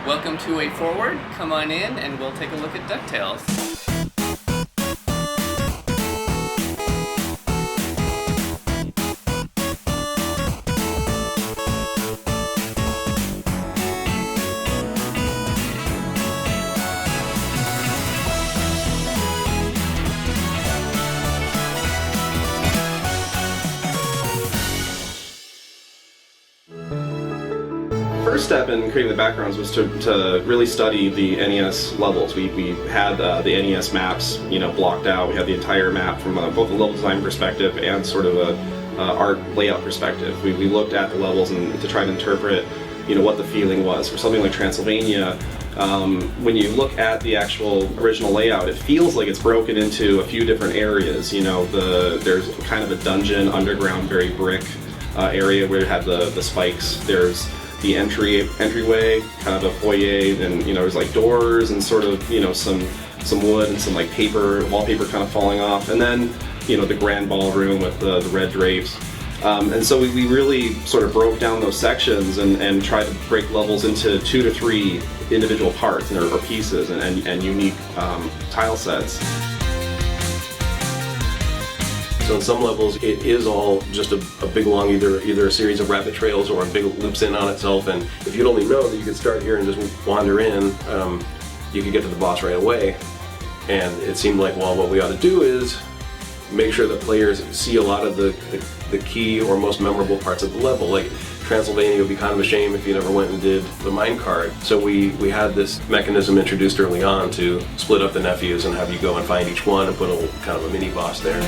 Welcome to Way Forward. Come on in and we'll take a look at DuckTales. First step in creating the backgrounds was to really study the NES levels. We had the NES maps, blocked out. We had the entire map from both a level design perspective and sort of a art layout perspective. We looked at the levels and to try to interpret, what the feeling was. For something like Transylvania, when you look at the actual original layout, it feels like it's broken into a few different areas. There's kind of a dungeon, underground, very brick area where you have the spikes. There's the entryway, kind of a foyer, and there's like doors and sort of some wood and some like wallpaper kind of falling off, and then the grand ballroom with the red drapes. And so we really sort of broke down those sections and tried to break levels into 2 to 3 individual parts or pieces and unique tile sets. So in some levels, it is all just a big long either a series of rabbit trails or a big loops in on itself. And if you'd only know that you could start here and just wander in, you could get to the boss right away. And it seemed like, well, what we ought to do is make sure that players see a lot of the key or most memorable parts of the level. Like Transylvania would be kind of a shame if you never went and did the minecart. So we had this mechanism introduced early on to split up the nephews and have you go and find each one and put a kind of a mini boss there.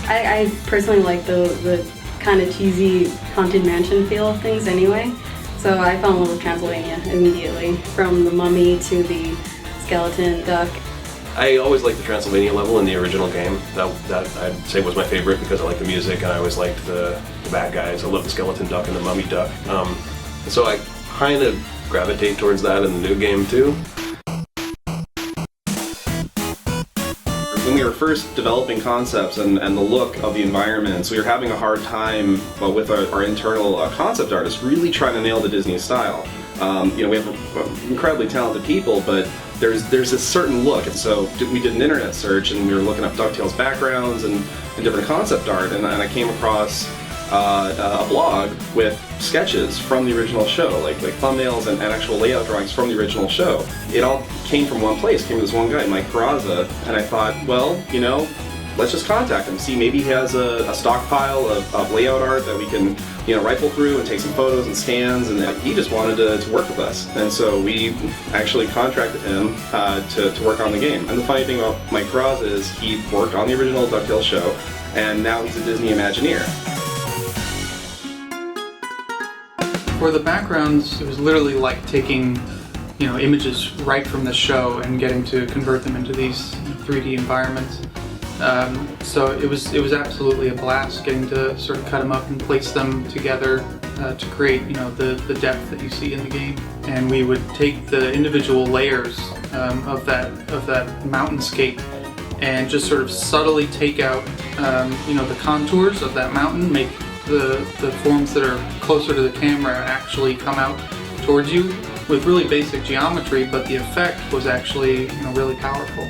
I personally like the kind of cheesy Haunted Mansion feel of things anyway, so I fell in love with Transylvania immediately, from the mummy to the skeleton duck. I always liked the Transylvania level in the original game. That I'd say was my favorite because I liked the music and I always liked the bad guys. I love the skeleton duck and the mummy duck. So I kind of gravitate towards that in the new game too. When we were first developing concepts and the look of the environments, we were having a hard time with our internal concept artists really trying to nail the Disney style. We have incredibly talented people, but there's this certain look. And so we did an internet search and we were looking up DuckTales backgrounds and different concept art, and I came across a blog with sketches from the original show, like thumbnails and actual layout drawings from the original show. It all came from one place, came from this one guy, Mike Peraza, and I thought, well, let's just contact him, see maybe he has a stockpile of layout art that we can rifle through and take some photos and scans, and he just wanted to work with us. And so we actually contracted him to work on the game. And the funny thing about Mike Peraza is he worked on the original DuckTales show, and now he's a Disney Imagineer. For the backgrounds, it was literally like taking, images right from the show and getting to convert them into these 3D environments. So it was absolutely a blast getting to sort of cut them up and place them together to create, the depth that you see in the game. And we would take the individual layers of that mountainscape and just sort of subtly take out, the contours of that mountain, make the forms that are closer to the camera actually come out towards you with really basic geometry, but the effect was actually really powerful.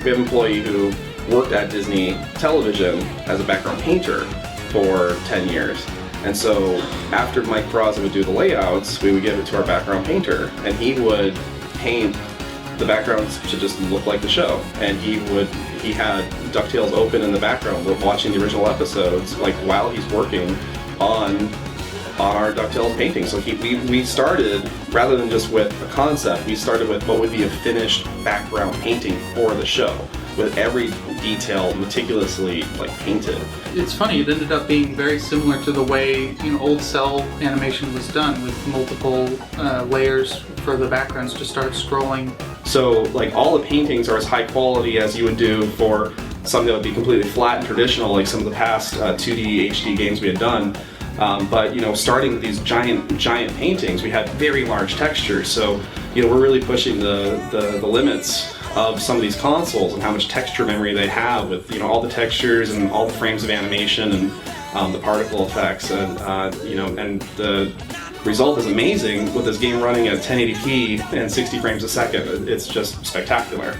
We have an employee who worked at Disney Television as a background painter for 10 years. And so after Mike Peraza would do the layouts, we would give it to our background painter, and he would paint the backgrounds to just look like the show. And he had DuckTales open in the background. We're watching the original episodes like while he's working on our DuckTales painting. So we started, rather than just with a concept, we started with what would be a finished background painting for the show, with every detail meticulously painted. It's funny, it ended up being very similar to the way old cell animation was done, with multiple layers for the backgrounds to start scrolling. So all the paintings are as high quality as you would do for something that would be completely flat and traditional, like some of the past 2D HD games we had done. But starting with these giant paintings, we had very large textures. So we're really pushing the limits of some of these consoles and how much texture memory they have with all the textures and all the frames of animation and the particle effects and and the result is amazing with this game running at 1080p and 60 frames a second. It's just spectacular.